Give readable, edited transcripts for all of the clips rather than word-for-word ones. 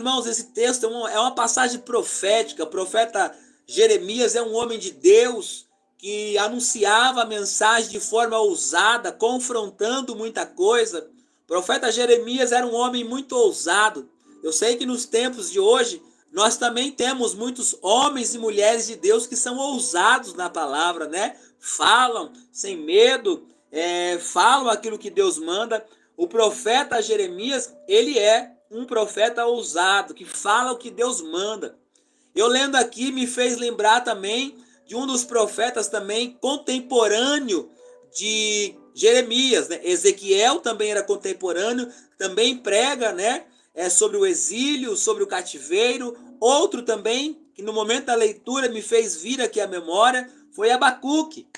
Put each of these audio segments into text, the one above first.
Irmãos, esse texto é uma passagem profética. O profeta Jeremias é um homem de Deus que anunciava a mensagem de forma ousada, confrontando muita coisa. O profeta Jeremias era um homem muito ousado. Eu sei que nos tempos de hoje nós também temos muitos homens e mulheres de Deus que são ousados na palavra, né? Falam sem medo, falam aquilo que Deus manda. O profeta Jeremias, ele é um profeta ousado, que fala o que Deus manda. Eu lendo aqui me fez lembrar também de um dos profetas também contemporâneo de Jeremias, né? Ezequiel também era contemporâneo, também prega, né? Sobre o exílio, sobre o cativeiro. Outro também, que no momento da leitura me fez vir aqui a memória, foi Abacuque.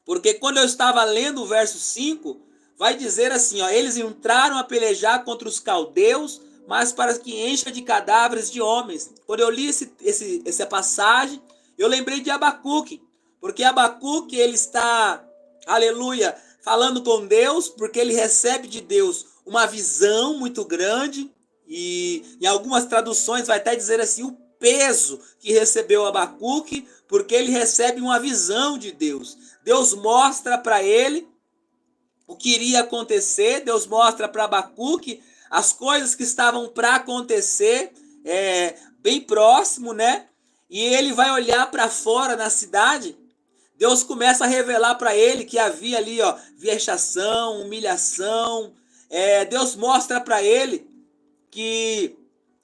Porque quando eu estava lendo o verso 5, vai dizer assim, ó, eles entraram a pelejar contra os caldeus, mas para que encha de cadáveres de homens. Quando eu li essa passagem, eu lembrei de Abacuque, porque Abacuque, ele está, aleluia, falando com Deus, porque ele recebe de Deus uma visão muito grande, e em algumas traduções vai até dizer assim, o peso que recebeu Abacuque, porque ele recebe uma visão de Deus. Deus mostra para ele o que iria acontecer, Deus mostra para Abacuque as coisas que estavam para acontecer, bem próximo, né? E ele vai olhar para fora na cidade, Deus começa a revelar para ele que havia ali, ó, vexação, humilhação. Deus mostra para ele que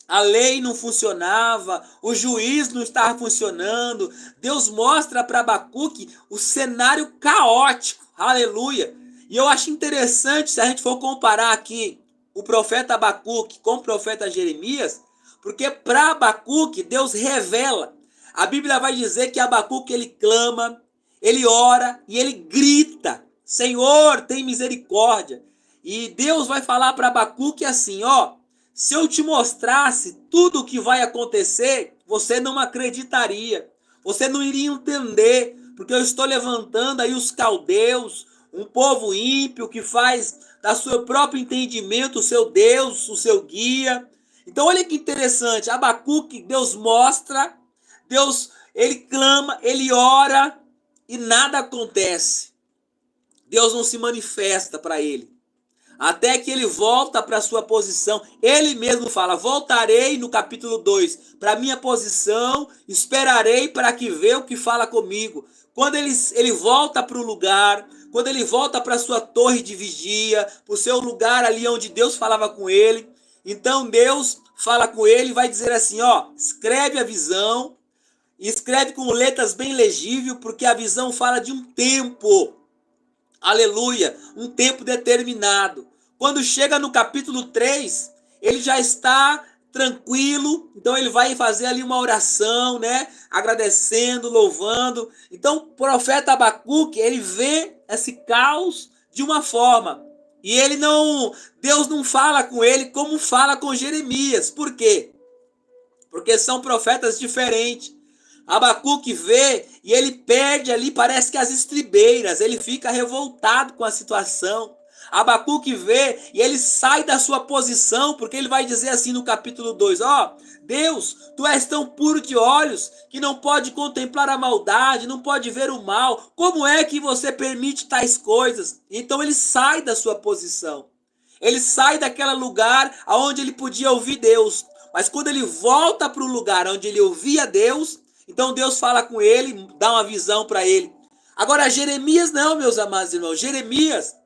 a lei não funcionava, o juiz não estava funcionando. Deus mostra para Abacuque o cenário caótico, aleluia. E eu acho interessante, se a gente for comparar aqui o profeta Abacuque com o profeta Jeremias, porque para Abacuque Deus revela. A Bíblia vai dizer que Abacuque ele clama, ele ora e ele grita: Senhor, tem misericórdia. E Deus vai falar para Abacuque assim, ó, se eu te mostrasse tudo o que vai acontecer, você não acreditaria. Você não iria entender, porque eu estou levantando aí os caldeus, um povo ímpio que faz da seu próprio entendimento o seu Deus, o seu guia. Então olha que interessante, Abacuque, Deus mostra, Deus, ele clama, ele ora e nada acontece. Deus não se manifesta para ele. Até que ele volta para sua posição. Ele mesmo fala, voltarei no capítulo 2 para minha posição, esperarei para que veja o que fala comigo. Quando ele volta para o lugar, quando ele volta para sua torre de vigia, para o seu lugar ali onde Deus falava com ele, então Deus fala com ele e vai dizer assim, ó, escreve a visão, escreve com letras bem legível, porque a visão fala de um tempo. Aleluia, um tempo determinado. Quando chega no capítulo 3, ele já está tranquilo, então ele vai fazer ali uma oração, né? Agradecendo, louvando. Então, o profeta Abacuque, ele vê esse caos de uma forma. E ele não, Deus não fala com ele como fala com Jeremias. Por quê? Porque são profetas diferentes. Abacuque vê e ele perde ali, parece que as estribeiras, ele fica revoltado com a situação. Abacuque vê e ele sai da sua posição, porque ele vai dizer assim no capítulo 2, ó, Deus, tu és tão puro de olhos que não pode contemplar a maldade, não pode ver o mal. Como é que você permite tais coisas? Então ele sai da sua posição. Ele sai daquele lugar onde ele podia ouvir Deus. Mas quando ele volta para o lugar onde ele ouvia Deus, então Deus fala com ele, dá uma visão para ele. Agora Jeremias não, meus amados irmãos. Jeremias,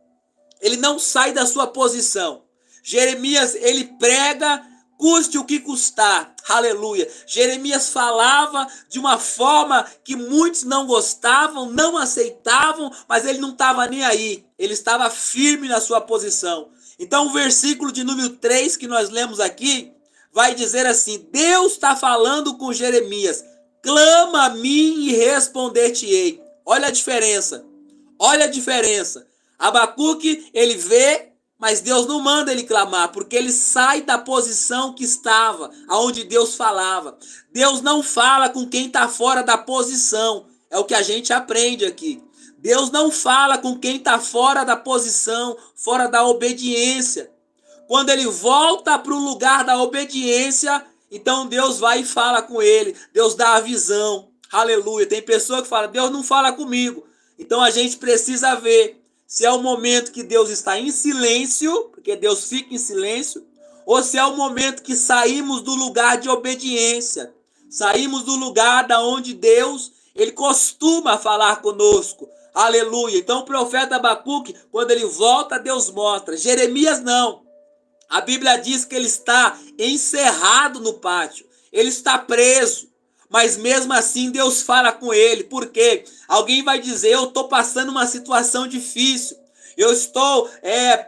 ele não sai da sua posição. Jeremias, ele prega, custe o que custar. Aleluia. Jeremias falava de uma forma que muitos não gostavam, não aceitavam, mas ele não estava nem aí. Ele estava firme na sua posição. Então o versículo de número 3 que nós lemos aqui, vai dizer assim, Deus está falando com Jeremias, clama a mim e responder-te-ei. Olha a diferença. Olha a diferença. Abacuque, ele vê, mas Deus não manda ele clamar, porque ele sai da posição que estava, aonde Deus falava. Deus não fala com quem está fora da posição. É o que a gente aprende aqui. Deus não fala com quem está fora da posição, fora da obediência. Quando ele volta para o lugar da obediência, então Deus vai e fala com ele. Deus dá a visão. Aleluia. Tem pessoa que fala, Deus não fala comigo. Então a gente precisa ver se é o momento que Deus está em silêncio, porque Deus fica em silêncio, ou se é o momento que saímos do lugar de obediência. Saímos do lugar da onde Deus, ele costuma falar conosco. Aleluia. Então o profeta Abacuque, quando ele volta, Deus mostra. Jeremias não. A Bíblia diz que ele está encerrado no pátio. Ele está preso. Mas mesmo assim Deus fala com ele. Por quê? Alguém vai dizer, eu estou passando uma situação difícil. Eu estou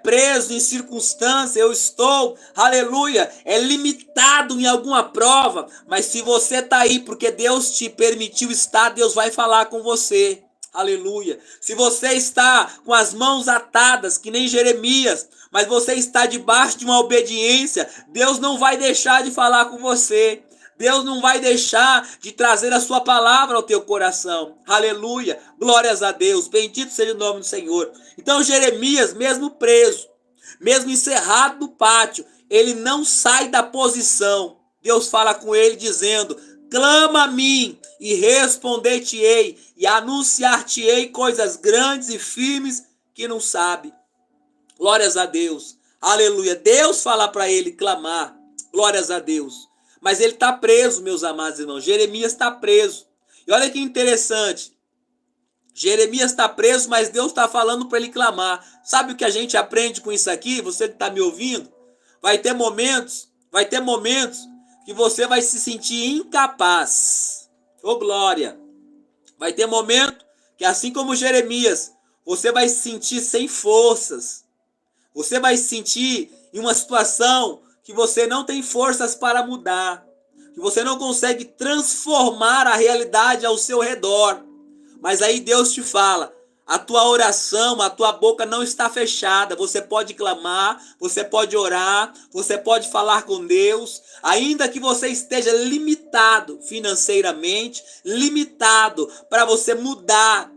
preso em circunstância, eu estou, aleluia, limitado em alguma prova. Mas se você está aí porque Deus te permitiu estar, Deus vai falar com você. Aleluia. Se você está com as mãos atadas, que nem Jeremias, mas você está debaixo de uma obediência, Deus não vai deixar de falar com você. Deus não vai deixar de trazer a sua palavra ao teu coração. Aleluia. Glórias a Deus. Bendito seja o nome do Senhor. Então Jeremias, mesmo preso, mesmo encerrado no pátio, ele não sai da posição. Deus fala com ele dizendo, clama a mim e responder-te-ei e anunciar-te-ei coisas grandes e firmes que não sabe. Glórias a Deus. Aleluia. Deus fala para ele clamar. Glórias a Deus. Mas ele está preso, meus amados irmãos. Jeremias está preso. E olha que interessante. Jeremias está preso, mas Deus está falando para ele clamar. Sabe o que a gente aprende com isso aqui? Você que está me ouvindo? Vai ter momentos que você vai se sentir incapaz. Ô glória! Vai ter momento que, assim como Jeremias, você vai se sentir sem forças. Você vai se sentir em uma situação que você não tem forças para mudar, que você não consegue transformar a realidade ao seu redor. Mas aí Deus te fala, a tua oração, a tua boca não está fechada, você pode clamar, você pode orar, você pode falar com Deus, ainda que você esteja limitado financeiramente, limitado para você mudar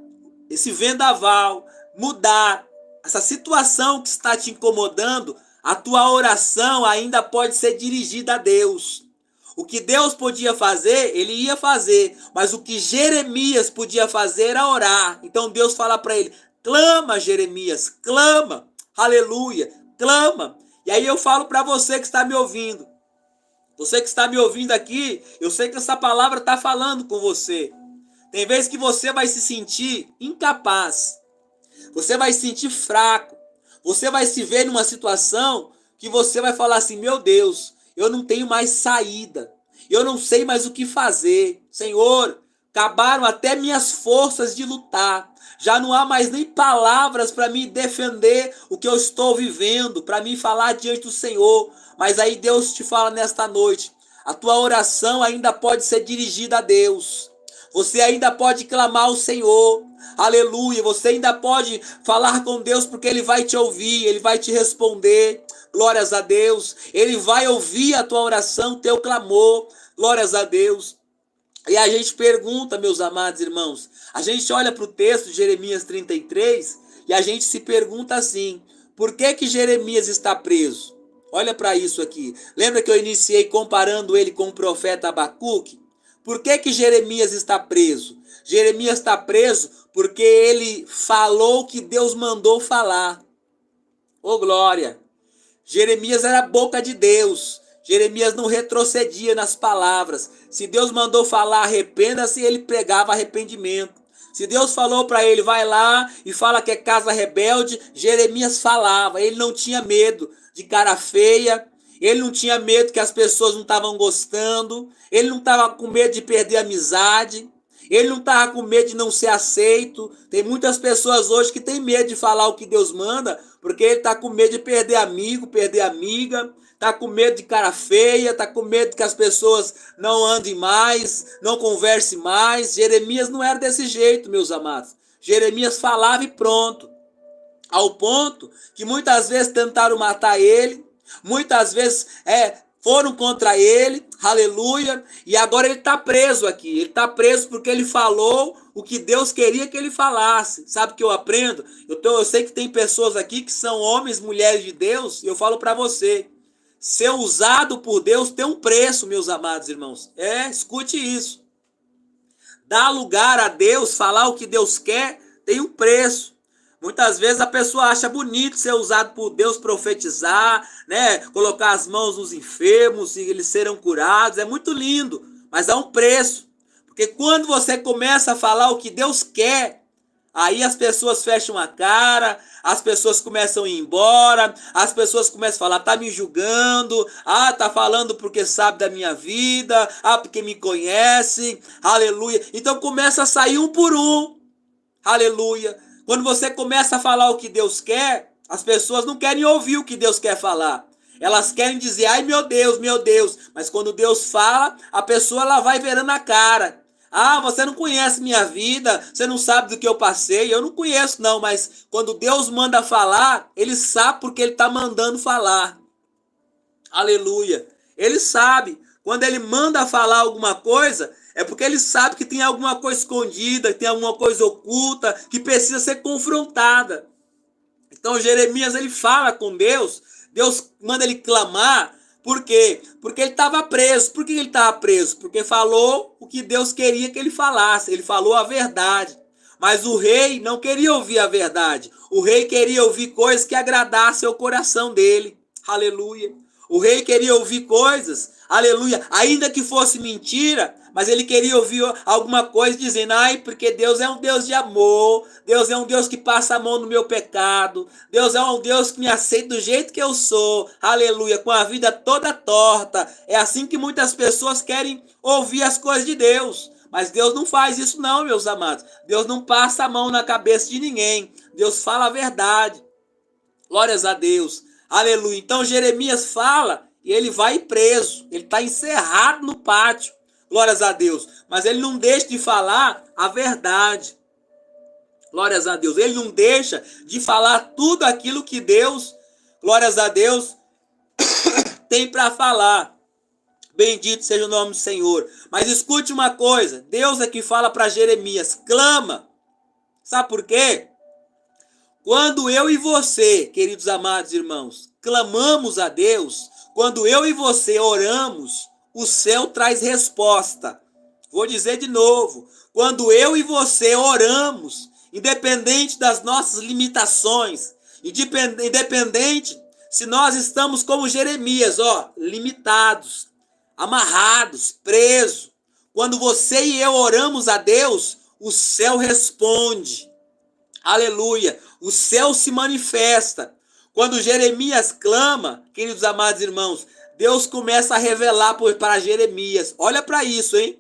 esse vendaval, mudar essa situação que está te incomodando, a tua oração ainda pode ser dirigida a Deus. O que Deus podia fazer, ele ia fazer. Mas o que Jeremias podia fazer era orar. Então Deus fala para ele, clama Jeremias, clama, aleluia, clama. E aí eu falo para você que está me ouvindo. Você que está me ouvindo aqui, eu sei que essa palavra está falando com você. Tem vezes que você vai se sentir incapaz. Você vai se sentir fraco. Você vai se ver numa situação que você vai falar assim, meu Deus, eu não tenho mais saída. Eu não sei mais o que fazer. Senhor, acabaram até minhas forças de lutar. Já não há mais nem palavras para me defender o que eu estou vivendo, para me falar diante do Senhor. Mas aí Deus te fala nesta noite, a tua oração ainda pode ser dirigida a Deus. Você ainda pode clamar ao Senhor. Aleluia. Você ainda pode falar com Deus porque Ele vai te ouvir. Ele vai te responder. Glórias a Deus. Ele vai ouvir a tua oração, teu clamor. Glórias a Deus. E a gente pergunta, meus amados irmãos. A gente olha para o texto de Jeremias 33 e a gente se pergunta assim. Por que que Jeremias está preso? Olha para isso aqui. Lembra que eu iniciei comparando ele com o profeta Abacuque? Por que que Jeremias está preso? Jeremias está preso porque ele falou o que Deus mandou falar. Ô glória! Jeremias era a boca de Deus. Jeremias não retrocedia nas palavras. Se Deus mandou falar arrependa-se, ele pregava arrependimento. Se Deus falou para ele, vai lá e fala que é casa rebelde, Jeremias falava. Ele não tinha medo de cara feia. Ele não tinha medo que as pessoas não estavam gostando. Ele não estava com medo de perder a amizade. Ele não estava com medo de não ser aceito. Tem muitas pessoas hoje que têm medo de falar o que Deus manda, porque ele está com medo de perder amigo, perder amiga. Está com medo de cara feia, está com medo que as pessoas não andem mais, não conversem mais. Jeremias não era desse jeito, meus amados. Jeremias falava e pronto. Ao ponto que muitas vezes tentaram matar ele. Muitas vezes foram contra ele, Aleluia. E agora ele está preso aqui. Ele está preso porque ele falou o que Deus queria que ele falasse. Sabe o que eu aprendo? Eu sei que tem pessoas aqui que são homens, mulheres de Deus. E eu falo para você. Ser usado por Deus tem um preço, meus amados irmãos. Escute isso. Dar lugar a Deus, falar o que Deus quer, tem um preço. Muitas vezes a pessoa acha bonito ser usado por Deus, profetizar, né? Colocar as mãos nos enfermos e eles serão curados. É muito lindo, mas há um preço. Porque quando você começa a falar o que Deus quer, aí as pessoas fecham a cara, as pessoas começam a ir embora, as pessoas começam a falar, tá me julgando, tá falando porque sabe da minha vida, porque me conhece, aleluia. Então começa a sair um por um, aleluia. Quando você começa a falar o que Deus quer, as pessoas não querem ouvir o que Deus quer falar. Elas querem dizer, ai meu Deus, meu Deus. Mas quando Deus fala, a pessoa ela vai virando a cara. Você não conhece minha vida, você não sabe do que eu passei. Eu não conheço não, mas quando Deus manda falar, ele sabe porque ele está mandando falar. Aleluia. Ele sabe. Quando ele manda falar alguma coisa, é porque ele sabe que tem alguma coisa escondida, que tem alguma coisa oculta, que precisa ser confrontada. Então Jeremias ele fala com Deus, Deus manda ele clamar, por quê? Porque ele estava preso. Por que ele estava preso? Porque falou o que Deus queria que ele falasse, ele falou a verdade. Mas o rei não queria ouvir a verdade, o rei queria ouvir coisas que agradassem o coração dele, aleluia. O rei queria ouvir coisas, aleluia, ainda que fosse mentira, mas ele queria ouvir alguma coisa dizendo, porque Deus é um Deus de amor, Deus é um Deus que passa a mão no meu pecado, Deus é um Deus que me aceita do jeito que eu sou, aleluia, com a vida toda torta. É assim que muitas pessoas querem ouvir as coisas de Deus, mas Deus não faz isso não, meus amados. Deus não passa a mão na cabeça de ninguém, Deus fala a verdade, glórias a Deus, aleluia. Então Jeremias fala e ele vai preso, ele está encerrado no pátio, glórias a Deus, mas ele não deixa de falar a verdade, glórias a Deus, ele não deixa de falar tudo aquilo que Deus, glórias a Deus, tem para falar. Bendito seja o nome do Senhor. Mas escute uma coisa, Deus é que fala para Jeremias, clama. Sabe por quê? Quando eu e você, queridos amados irmãos, clamamos a Deus, quando eu e você oramos, o céu traz resposta. Vou dizer de novo, quando eu e você oramos, independente das nossas limitações, independente se nós estamos como Jeremias, limitados, amarrados, presos, quando você e eu oramos a Deus, o céu responde. Aleluia, o céu se manifesta. Quando Jeremias clama, queridos amados irmãos, Deus começa a revelar para Jeremias. Olha para isso, hein?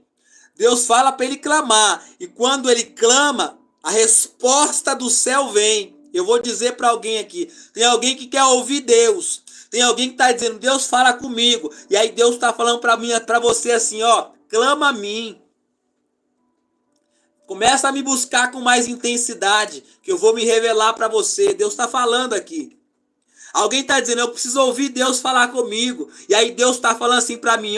Deus fala para ele clamar. E quando ele clama, a resposta do céu vem. Eu vou dizer para alguém aqui. Tem alguém que quer ouvir Deus. Tem alguém que está dizendo, Deus fala comigo. E aí Deus está falando para você assim, clama a mim. Começa a me buscar com mais intensidade, que eu vou me revelar para você. Deus está falando aqui. Alguém está dizendo, eu preciso ouvir Deus falar comigo. E aí Deus está falando assim para mim,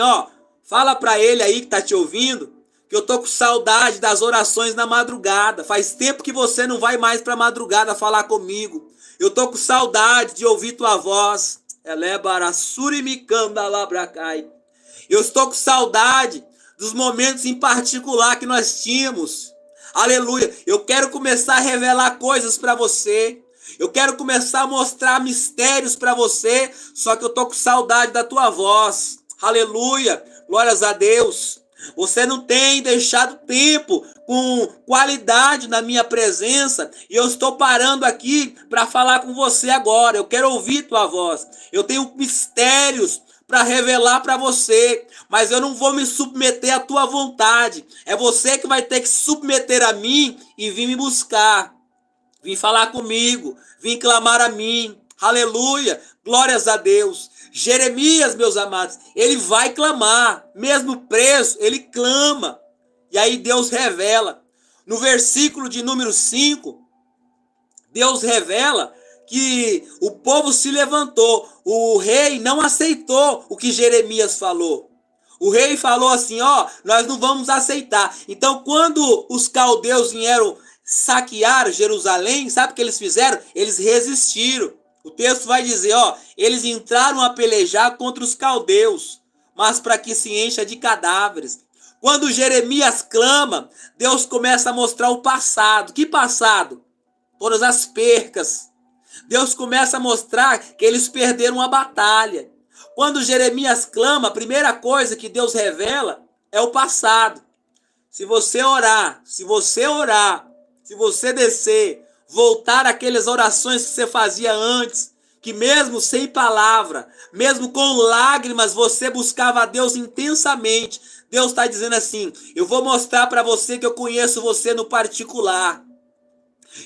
fala para ele aí que está te ouvindo, que eu tô com saudade das orações na madrugada. Faz tempo que você não vai mais para a madrugada falar comigo. Eu tô com saudade de ouvir tua voz. Eu estou com saudade dos momentos em particular que nós tínhamos. Aleluia. Eu quero começar a revelar coisas para você. Eu quero começar a mostrar mistérios para você. Só que eu tô com saudade da tua voz. Aleluia. Glórias a Deus. Você não tem deixado tempo com qualidade na minha presença. E eu estou parando aqui para falar com você agora. Eu quero ouvir tua voz. Eu tenho mistérios para revelar para você, mas eu não vou me submeter à tua vontade. É você que vai ter que se submeter a mim e vir me buscar, vir falar comigo, vir clamar a mim. Aleluia, glórias a Deus. Jeremias, meus amados, ele vai clamar, mesmo preso, ele clama. E aí Deus revela. No versículo de número 5, Deus revela que o povo se levantou. O rei não aceitou o que Jeremias falou. O rei falou assim, ó, nós não vamos aceitar. Então, quando os caldeus vieram saquear Jerusalém, sabe o que eles fizeram? Eles resistiram. O texto vai dizer, ó, eles entraram a pelejar contra os caldeus, mas para que se encha de cadáveres. Quando Jeremias clama, Deus começa a mostrar o passado. Que passado? Todas as percas. Deus começa a mostrar que eles perderam a batalha. Quando Jeremias clama, a primeira coisa que Deus revela é o passado. Se você orar, se você descer, voltar àquelas orações que você fazia antes, que mesmo sem palavra, mesmo com lágrimas, você buscava a Deus intensamente. Deus está dizendo assim, eu vou mostrar para você que eu conheço você no particular.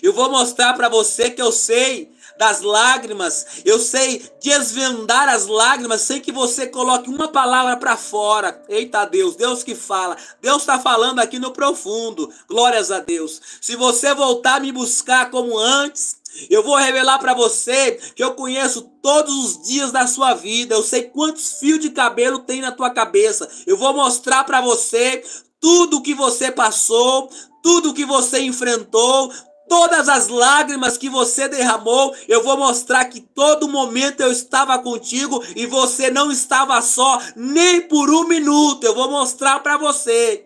Eu vou mostrar para você que eu sei das lágrimas, eu sei desvendar as lágrimas sem que você coloque uma palavra para fora. Eita Deus, Deus que fala. Deus está falando aqui no profundo. Glórias a Deus. Se você voltar a me buscar como antes, eu vou revelar para você que eu conheço todos os dias da sua vida. Eu sei quantos fios de cabelo tem na tua cabeça. Eu vou mostrar para você tudo o que você passou, tudo o que você enfrentou, todas as lágrimas que você derramou. Eu vou mostrar que todo momento eu estava contigo e você não estava só, nem por um minuto. Eu vou mostrar para você.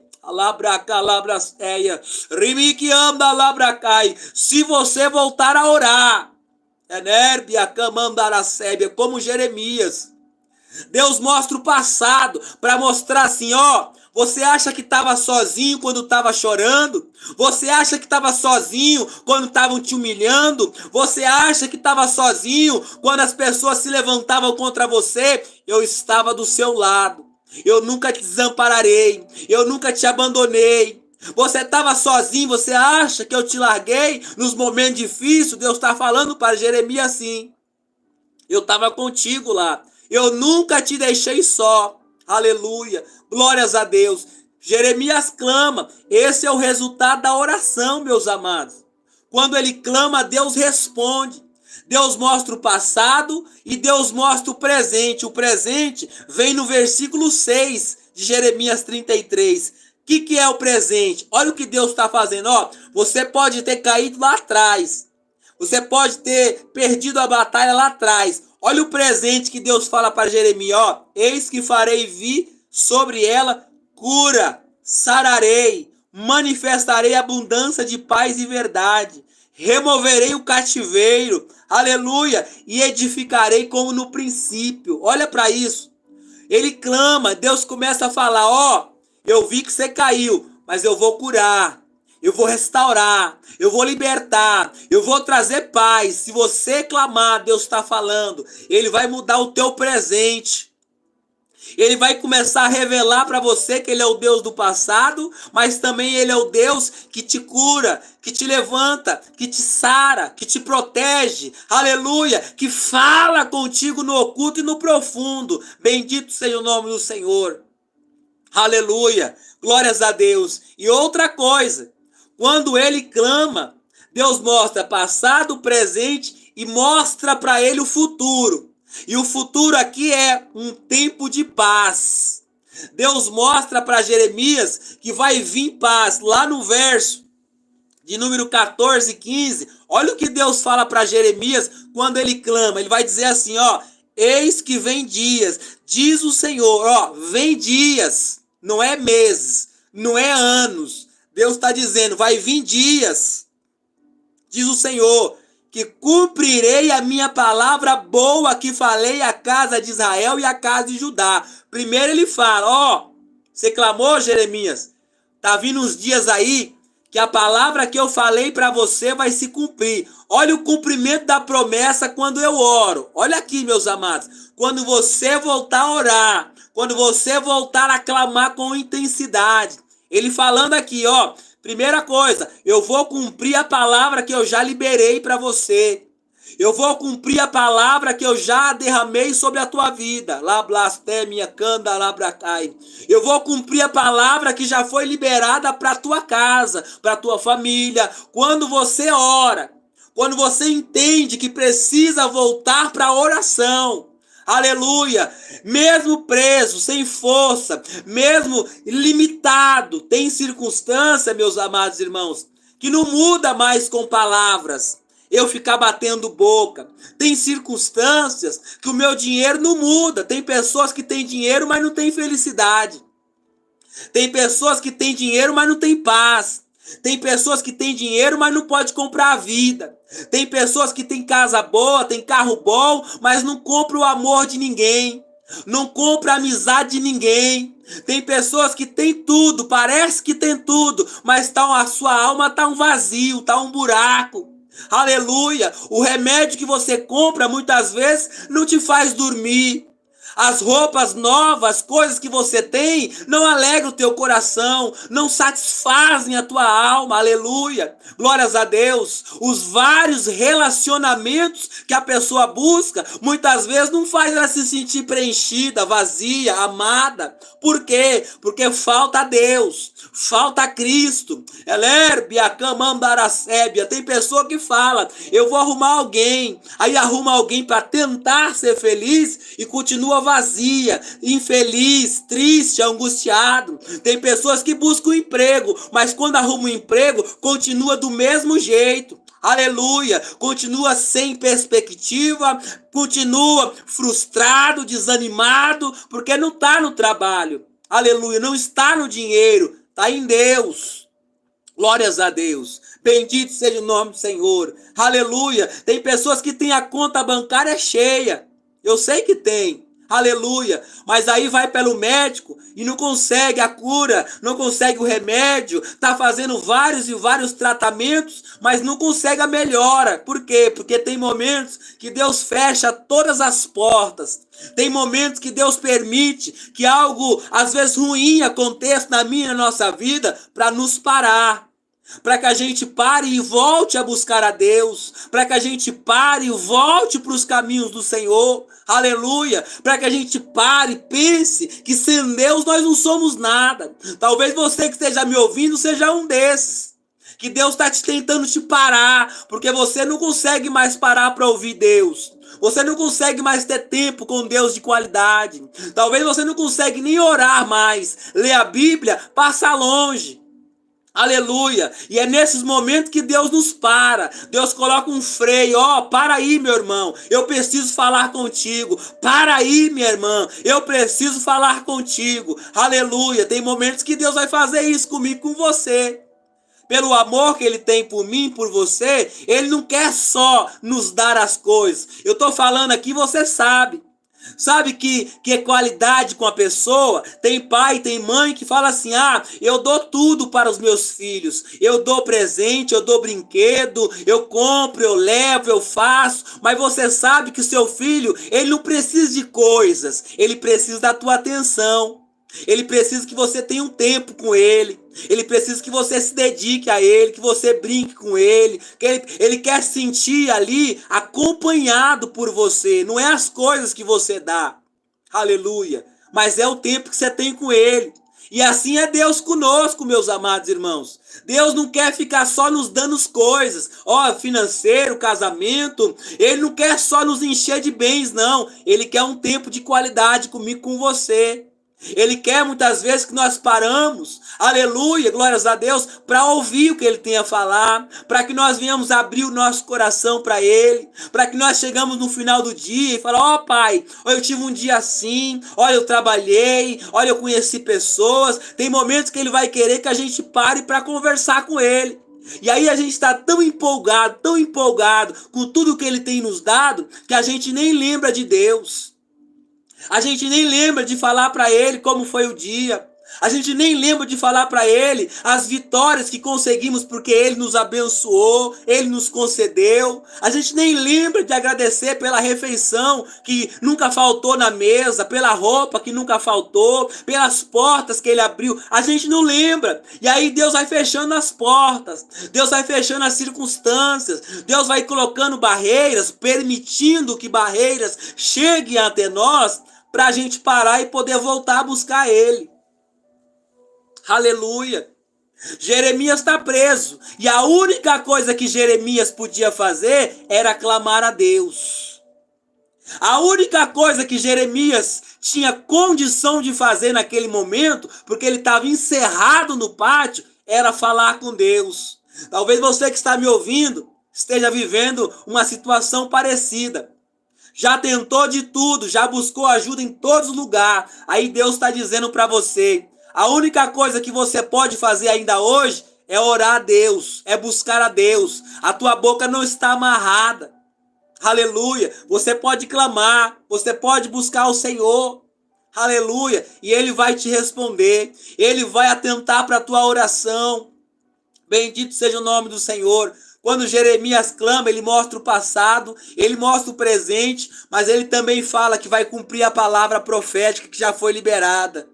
Se você voltar a orar, como Jeremias, Deus mostra o passado para mostrar assim, ó, você acha que estava sozinho quando estava chorando? Você acha que estava sozinho quando estavam te humilhando? Você acha que estava sozinho quando as pessoas se levantavam contra você? Eu estava do seu lado. Eu nunca te desampararei. Eu nunca te abandonei. Você estava sozinho, você acha que eu te larguei nos momentos difíceis? Deus está falando para Jeremias assim. Eu estava contigo lá. Eu nunca te deixei só. Aleluia. Glórias a Deus. Jeremias clama. Esse é o resultado da oração, meus amados. Quando ele clama, Deus responde. Deus mostra o passado e Deus mostra o presente. O presente vem no versículo 6 de Jeremias 33. O que é o presente? Olha o que Deus está fazendo. Ó, você pode ter caído lá atrás. Você pode ter perdido a batalha lá atrás. Olha o presente que Deus fala para Jeremias. Ó, eis que farei vir sobre ela cura, sararei, manifestarei abundância de paz e verdade. Removerei o cativeiro, aleluia, e edificarei como no princípio. Olha para isso. Ele clama, Deus começa a falar, ó, eu vi que você caiu, mas eu vou curar. Eu vou restaurar, eu vou libertar, eu vou trazer paz. Se você clamar, Deus está falando, Ele vai mudar o teu presente. Ele vai começar a revelar para você que Ele é o Deus do passado, mas também Ele é o Deus que te cura, que te levanta, que te sara, que te protege. Aleluia! Que fala contigo no oculto e no profundo. Bendito seja o nome do Senhor. Aleluia! Glórias a Deus. E outra coisa, quando ele clama, Deus mostra passado, presente e mostra para ele o futuro. E o futuro aqui é um tempo de paz. Deus mostra para Jeremias que vai vir paz. Lá no verso de número 14 e 15, olha o que Deus fala para Jeremias quando ele clama. Ele vai dizer assim, ó, eis que vem dias, diz o Senhor, ó, vem dias, não é meses, não é anos. Deus está dizendo, vai vir dias, diz o Senhor, que cumprirei a minha palavra boa que falei à casa de Israel e à casa de Judá. Primeiro ele fala, ó, você clamou, Jeremias, tá vindo uns dias aí que a palavra que eu falei para você vai se cumprir. Olha o cumprimento da promessa quando eu oro. Olha aqui, meus amados, quando você voltar a orar, quando você voltar a clamar com intensidade, ele falando aqui, ó, primeira coisa, eu vou cumprir a palavra que eu já liberei para você. Eu vou cumprir a palavra que eu já derramei sobre a tua vida. Lá blasfêmia, canda, lá bracai. Eu vou cumprir a palavra que já foi liberada para a tua casa, para a tua família. Quando você ora, quando você entende que precisa voltar para a oração, Aleluia! Mesmo preso, sem força, mesmo limitado, tem circunstância, meus amados irmãos, que não muda mais com palavras. Eu ficar batendo boca. Tem circunstâncias que o meu dinheiro não muda. Tem pessoas que têm dinheiro, mas não têm felicidade. Tem pessoas que têm dinheiro, mas não têm paz. Tem pessoas que têm dinheiro, mas não pode comprar a vida. Tem pessoas que têm casa boa, têm carro bom, mas não compra o amor de ninguém. Não compra a amizade de ninguém. Tem pessoas que têm tudo, parece que tem tudo, mas a sua alma está um vazio, está um buraco. Aleluia! O remédio que você compra muitas vezes não te faz dormir. As roupas novas, coisas que você tem, não alegram o teu coração, não satisfazem a tua alma, aleluia, glórias a Deus. Os vários relacionamentos que a pessoa busca, muitas vezes não faz ela se sentir preenchida, vazia, amada. Por quê? Porque falta a Deus, falta a Cristo. Tem pessoa que fala, eu vou arrumar alguém, aí arruma alguém para tentar ser feliz e continua vazia, infeliz, triste, angustiado. Tem pessoas que buscam emprego, mas quando arruma um emprego, continua do mesmo jeito. Aleluia, continua sem perspectiva, continua frustrado, desanimado, porque não está no trabalho. Aleluia, não está no dinheiro, está em Deus. Glórias a Deus. Bendito seja o nome do Senhor. Aleluia. Tem pessoas que têm a conta bancária cheia. Eu sei que tem. Aleluia. Mas aí vai pelo médico e não consegue a cura, não consegue o remédio, tá fazendo vários e vários tratamentos, mas não consegue a melhora. Por quê? Porque tem momentos que Deus fecha todas as portas. Tem momentos que Deus permite que algo, às vezes ruim, aconteça na minha e na nossa vida para nos parar. Para que a gente pare e volte a buscar a Deus, para que a gente pare e volte para os caminhos do Senhor, aleluia, para que a gente pare e pense que sem Deus nós não somos nada. Talvez você que esteja me ouvindo seja um desses, que Deus está tentando te parar, porque você não consegue mais parar para ouvir Deus. Você não consegue mais ter tempo com Deus de qualidade. Talvez você não consegue nem orar mais, ler a Bíblia, passa longe. Aleluia, e é nesses momentos que Deus nos para, Deus coloca um freio, para aí meu irmão, eu preciso falar contigo, para aí minha irmã, eu preciso falar contigo, aleluia, tem momentos que Deus vai fazer isso comigo, com você, pelo amor que Ele tem por mim, por você, Ele não quer só nos dar as coisas, eu estou falando aqui, você sabe que é qualidade com a pessoa. Tem pai, tem mãe que fala assim, eu dou tudo para os meus filhos, eu dou presente, eu dou brinquedo, eu compro, eu levo, eu faço, mas você sabe que o seu filho, ele não precisa de coisas, ele precisa da tua atenção. Ele precisa que você tenha um tempo com ele. Ele precisa que você se dedique a ele, que você brinque com ele. Que ele quer sentir ali acompanhado por você. Não é as coisas que você dá. Aleluia. Mas é o tempo que você tem com ele. E assim é Deus conosco, meus amados irmãos. Deus não quer ficar só nos dando coisas. Financeiro, casamento. Ele não quer só nos encher de bens, não. Ele quer um tempo de qualidade comigo, com você. Ele quer muitas vezes que nós paramos, aleluia, glórias a Deus, para ouvir o que Ele tem a falar, para que nós venhamos abrir o nosso coração para Ele, para que nós chegamos no final do dia e falamos, Pai, eu tive um dia assim, olha, eu trabalhei, olha, eu conheci pessoas. Tem momentos que Ele vai querer que a gente pare para conversar com Ele. E aí a gente está tão empolgado com tudo que Ele tem nos dado, que a gente nem lembra de Deus. A gente nem lembra de falar para Ele como foi o dia. A gente nem lembra de falar para Ele as vitórias que conseguimos porque Ele nos abençoou, Ele nos concedeu. A gente nem lembra de agradecer pela refeição que nunca faltou na mesa, pela roupa que nunca faltou, pelas portas que Ele abriu. A gente não lembra. E aí Deus vai fechando as portas, Deus vai fechando as circunstâncias, Deus vai colocando barreiras, permitindo que barreiras cheguem até nós para a gente parar e poder voltar a buscar Ele. Aleluia. Jeremias está preso. E a única coisa que Jeremias podia fazer era clamar a Deus. A única coisa que Jeremias tinha condição de fazer naquele momento, porque ele estava encerrado no pátio, era falar com Deus. Talvez você que está me ouvindo esteja vivendo uma situação parecida. Já tentou de tudo, já buscou ajuda em todos os lugares. Aí Deus está dizendo para você, a única coisa que você pode fazer ainda hoje é orar a Deus, é buscar a Deus. A tua boca não está amarrada. Aleluia. Você pode clamar, você pode buscar o Senhor. Aleluia. E Ele vai te responder. Ele vai atentar para a tua oração. Bendito seja o nome do Senhor. Quando Jeremias clama, ele mostra o passado, ele mostra o presente, mas ele também fala que vai cumprir a palavra profética que já foi liberada.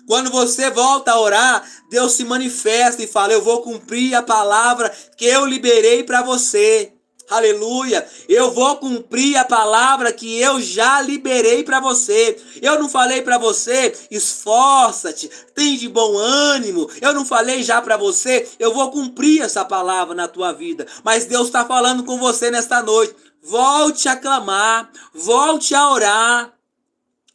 Quando você volta a orar, Deus se manifesta e fala, eu vou cumprir a palavra que eu liberei para você. Aleluia, eu vou cumprir a palavra que eu já liberei para você. Eu não falei para você, esforça-te, tem de bom ânimo. Eu não falei já para você, eu vou cumprir essa palavra na tua vida. Mas Deus está falando com você nesta noite. Volte a clamar, volte a orar.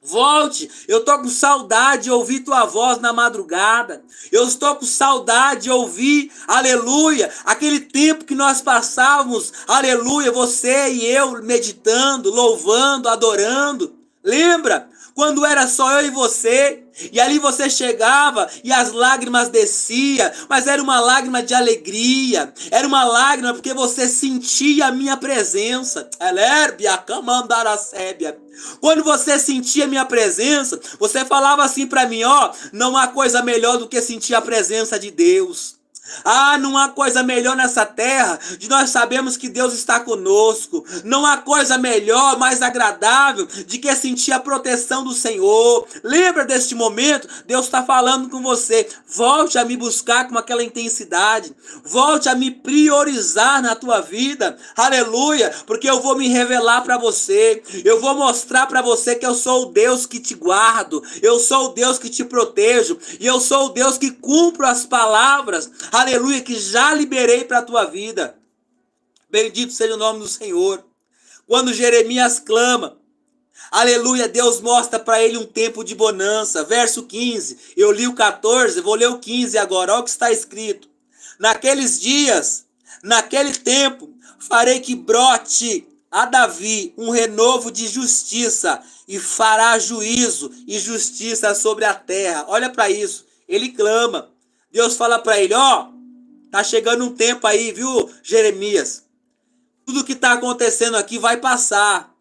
Volte, eu estou com saudade de ouvir tua voz na madrugada. Eu estou com saudade de ouvir, aleluia, aquele tempo que nós passávamos, aleluia, você e eu meditando, louvando, adorando. Lembra? Quando era só eu e você, e ali você chegava e as lágrimas desciam, mas era uma lágrima de alegria, era uma lágrima porque você sentia a minha presença. Quando você sentia a minha presença, você falava assim para mim, ó, não há coisa melhor do que sentir a presença de Deus. Ah, não há coisa melhor nessa terra de nós sabemos que Deus está conosco. Não há coisa melhor, mais agradável de que sentir a proteção do Senhor. Lembra deste momento? Deus está falando com você. Volte a me buscar com aquela intensidade. Volte a me priorizar na tua vida. Aleluia, porque eu vou me revelar para você. Eu vou mostrar para você que eu sou o Deus que te guardo. Eu sou o Deus que te protejo. E eu sou o Deus que cumpro as palavras. Aleluia, que já liberei para a tua vida. Bendito seja o nome do Senhor. Quando Jeremias clama, aleluia, Deus mostra para ele um tempo de bonança. Verso 15, eu li o 14, vou ler o 15 agora. Olha o que está escrito. Naqueles dias, naquele tempo, farei que brote a Davi um renovo de justiça e fará juízo e justiça sobre a terra. Olha para isso, ele clama. Deus fala para ele, ó, tá chegando um tempo aí, viu, Jeremias? Tudo que tá acontecendo aqui vai passar.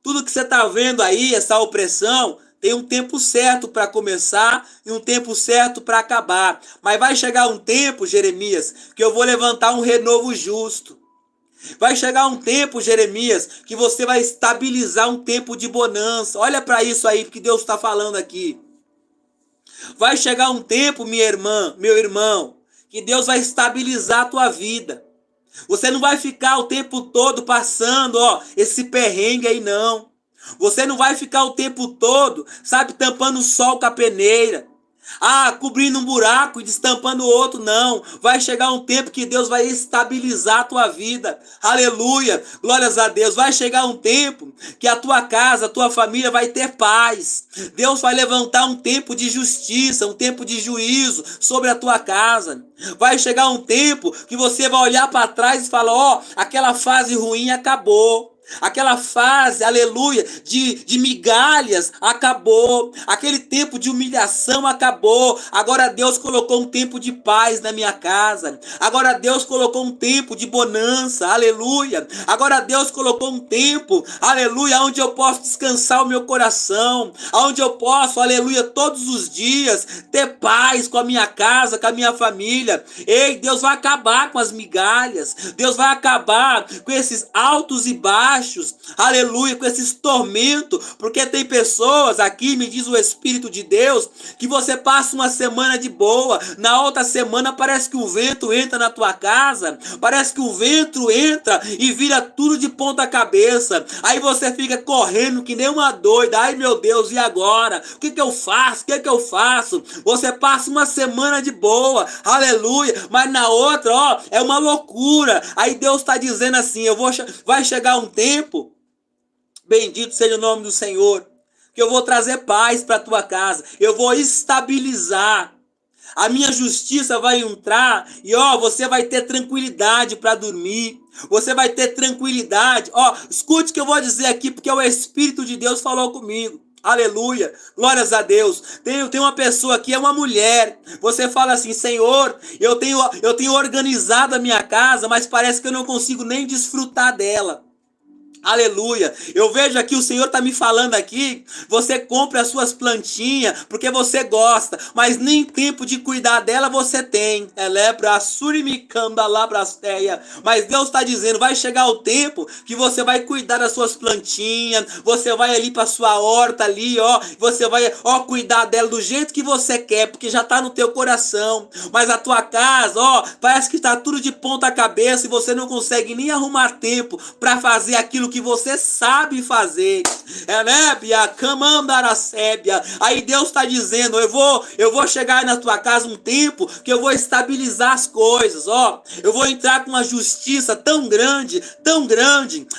Tudo que você tá vendo aí, essa opressão, tem um tempo certo para começar e um tempo certo para acabar. Mas vai chegar um tempo, Jeremias, que eu vou levantar um renovo justo. Vai chegar um tempo, Jeremias, que você vai estabilizar um tempo de bonança. Olha para isso aí que Deus está falando aqui. Vai chegar um tempo, minha irmã, meu irmão, que Deus vai estabilizar a tua vida. Você não vai ficar o tempo todo passando, ó, esse perrengue aí, não. Você não vai ficar o tempo todo, sabe, tampando o sol com a peneira. Ah, cobrindo um buraco e destampando o outro, não. Vai chegar um tempo que Deus vai estabilizar a tua vida. Aleluia, glórias a Deus. Vai chegar um tempo que a tua casa, a tua família vai ter paz. Deus vai levantar um tempo de justiça, um tempo de juízo sobre a tua casa. Vai chegar um tempo que você vai olhar para trás e falar, ó, aquela fase ruim acabou. Aquela fase, aleluia, de migalhas acabou. Aquele tempo de humilhação acabou. Agora Deus colocou um tempo de paz na minha casa. Agora Deus colocou um tempo de bonança, aleluia. Agora Deus colocou um tempo, aleluia, onde eu posso descansar o meu coração. Onde eu posso, aleluia, todos os dias ter paz com a minha casa, com a minha família. Ei, Deus vai acabar com as migalhas. Deus vai acabar com esses altos e baixos. Aleluia, com esses tormentos, porque tem pessoas aqui, me diz o Espírito de Deus, que você passa uma semana de boa, na outra semana parece que o vento entra na tua casa, parece que o vento entra e vira tudo de ponta cabeça, aí você fica correndo que nem uma doida, ai meu Deus, e agora? O que eu faço? O que eu faço? Você passa uma semana de boa, aleluia, mas na outra, ó, é uma loucura, aí Deus está dizendo assim, vai chegar um tempo, Bendito seja o nome do Senhor. Que eu vou trazer paz para a tua casa. Eu vou estabilizar. A minha justiça vai entrar e você vai ter tranquilidade para dormir. Você vai ter tranquilidade. Escute o que eu vou dizer aqui, porque o Espírito de Deus falou comigo. Aleluia, glórias a Deus. Tem uma pessoa aqui, é uma mulher. Você fala assim: Senhor, eu tenho organizado a minha casa, mas parece que eu não consigo nem desfrutar dela. Aleluia, eu vejo aqui, o Senhor está me falando aqui, você compra as suas plantinhas porque você gosta, mas nem tempo de cuidar dela você tem. Mas Deus está dizendo, vai chegar o tempo que você vai cuidar das suas plantinhas, você vai ali para sua horta ali, você vai cuidar dela do jeito que você quer, porque já está no teu coração. Mas a tua casa, parece que está tudo de ponta cabeça e você não consegue nem arrumar tempo para fazer aquilo que você sabe fazer. Aí Deus está dizendo, eu vou chegar na tua casa um tempo que eu vou estabilizar as coisas, eu vou entrar com uma justiça tão grande,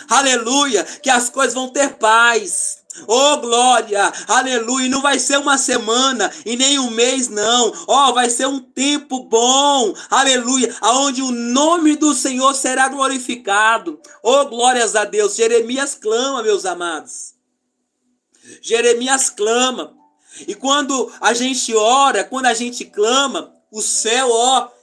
aleluia, que as coisas vão ter paz. Oh, glória, aleluia, e não vai ser uma semana e nem um mês não, vai ser um tempo bom, aleluia, aonde o nome do Senhor será glorificado. Oh, glórias a Deus. Jeremias clama, meus amados, Jeremias clama, e quando a gente ora, quando a gente clama, o céu,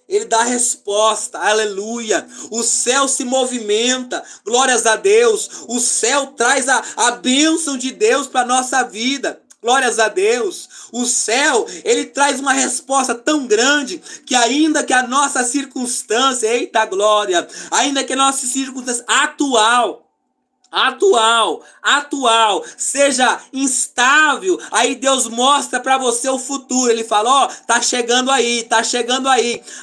ele dá resposta, aleluia. O céu se movimenta, glórias a Deus. O céu traz a bênção de Deus para a nossa vida, glórias a Deus. O céu, ele traz uma resposta tão grande que ainda que a nossa circunstância, eita glória, ainda que a nossa circunstância atual seja instável, aí Deus mostra para você o futuro. Ele fala, tá chegando aí.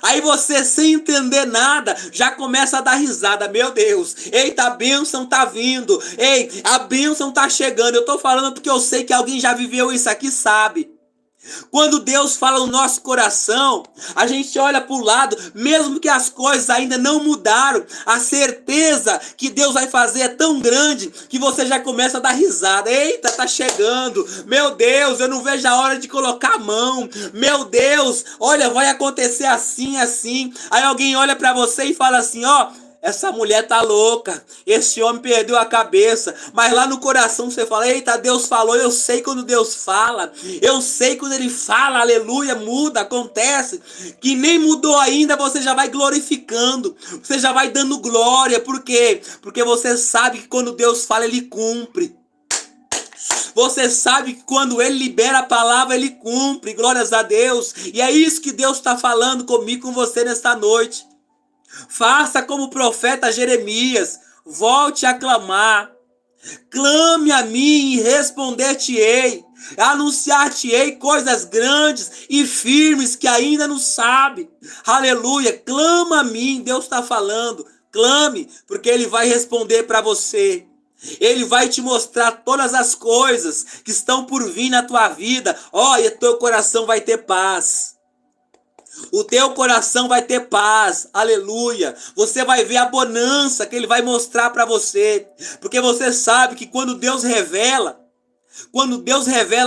Aí você, sem entender nada, já começa a dar risada. Meu Deus, eita, a bênção tá vindo, a bênção tá chegando. Eu tô falando porque eu sei que alguém já viveu isso aqui, sabe? Quando Deus fala no nosso coração, a gente olha para o lado, mesmo que as coisas ainda não mudaram, a certeza que Deus vai fazer é tão grande que você já começa a dar risada. Eita, tá chegando. Meu Deus, eu não vejo a hora de colocar a mão. Meu Deus, olha, vai acontecer assim. Aí alguém olha para você e fala assim, essa mulher tá louca, esse homem perdeu a cabeça, mas lá no coração você fala, eita, Deus falou. Eu sei quando Deus fala, eu sei quando ele fala, aleluia, muda, acontece, que nem mudou ainda, você já vai glorificando, você já vai dando glória. Por quê? Porque você sabe que quando Deus fala, ele cumpre. Você sabe que quando ele libera a palavra, ele cumpre, glórias a Deus. E é isso que Deus está falando comigo, com você nesta noite. Faça como o profeta Jeremias, volte a clamar. Clame a mim e responder-te-ei. Anunciar-te-ei coisas grandes e firmes que ainda não sabe. Aleluia, clama a mim, Deus está falando. Clame, porque ele vai responder para você. Ele vai te mostrar todas as coisas que estão por vir na tua vida. E teu coração vai ter paz. O teu coração vai ter paz, aleluia. Você vai ver a bonança que ele vai mostrar para você. Porque você sabe que quando Deus revela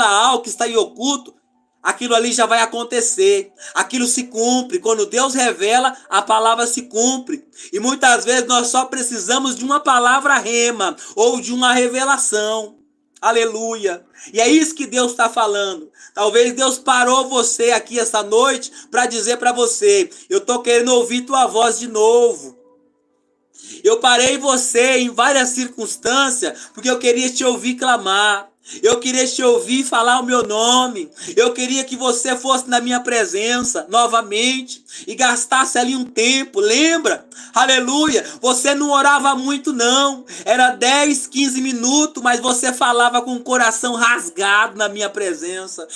algo que está em oculto, aquilo ali já vai acontecer. Aquilo se cumpre. Quando Deus revela, a palavra se cumpre. E muitas vezes nós só precisamos de uma palavra rema ou de uma revelação. Aleluia. E é isso que Deus está falando. Talvez Deus parou você aqui essa noite para dizer para você, eu estou querendo ouvir tua voz de novo. Eu parei você em várias circunstâncias porque eu queria te ouvir clamar. Eu queria te ouvir falar o meu nome. Eu queria que você fosse na minha presença novamente e gastasse ali um tempo, lembra? Aleluia, você não orava muito não, era 10, 15 minutos, mas você falava com o coração rasgado na minha presença.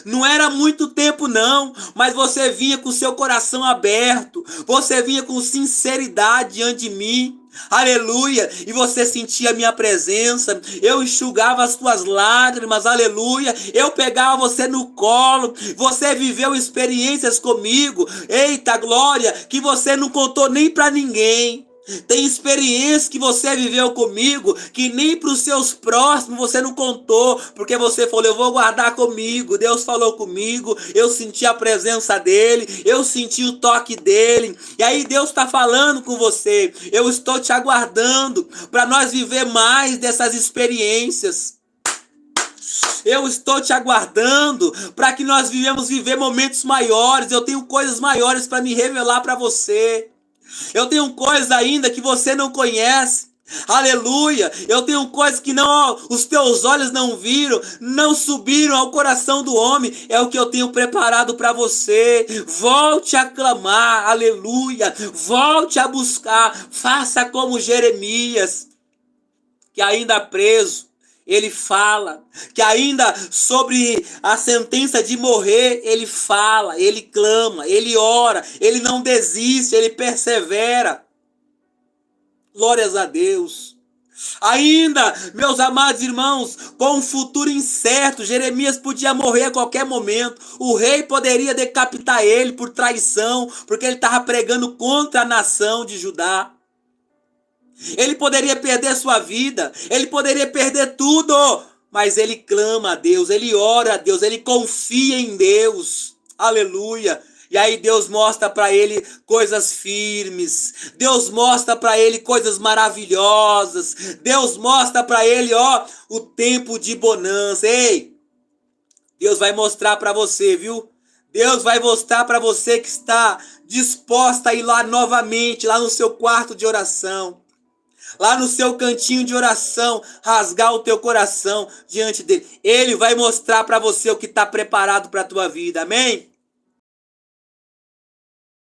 Não era muito tempo não, mas você vinha com seu coração aberto, você vinha com sinceridade diante de mim. Aleluia, e você sentia a minha presença, eu enxugava as tuas lágrimas, aleluia, eu pegava você no colo, você viveu experiências comigo, eita glória, que você não contou nem para ninguém. Tem experiência que você viveu comigo, que nem para os seus próximos você não contou, porque você falou, eu vou guardar comigo. Deus falou comigo, eu senti a presença dele, eu senti o toque dele. E aí Deus está falando com você, eu estou te aguardando para nós viver mais dessas experiências. Eu estou te aguardando para que nós vivemos viver momentos maiores. Eu tenho coisas maiores para me revelar para você. Eu tenho coisas ainda que você não conhece. Aleluia. Eu tenho coisas que não, os teus olhos não viram, não subiram ao coração do homem. É o que eu tenho preparado para você. Volte a clamar. Aleluia. Volte a buscar. Faça como Jeremias, que ainda preso, ele fala, que ainda sobre a sentença de morrer, ele fala, ele clama, ele ora, ele não desiste, ele persevera. Glórias a Deus. Ainda, meus amados irmãos, com um futuro incerto, Jeremias podia morrer a qualquer momento. O rei poderia decapitar ele por traição, porque ele estava pregando contra a nação de Judá. Ele poderia perder sua vida, ele poderia perder tudo, mas ele clama a Deus, ele ora a Deus, ele confia em Deus. Aleluia. E aí Deus mostra para ele coisas firmes, Deus mostra para ele coisas maravilhosas, Deus mostra para ele, o tempo de bonança. Ei, Deus vai mostrar para você, viu? Deus vai mostrar para você que está disposta a ir lá novamente, lá no seu quarto de oração, lá no seu cantinho de oração, rasgar o teu coração diante dele. Ele vai mostrar para você o que está preparado para a tua vida, amém?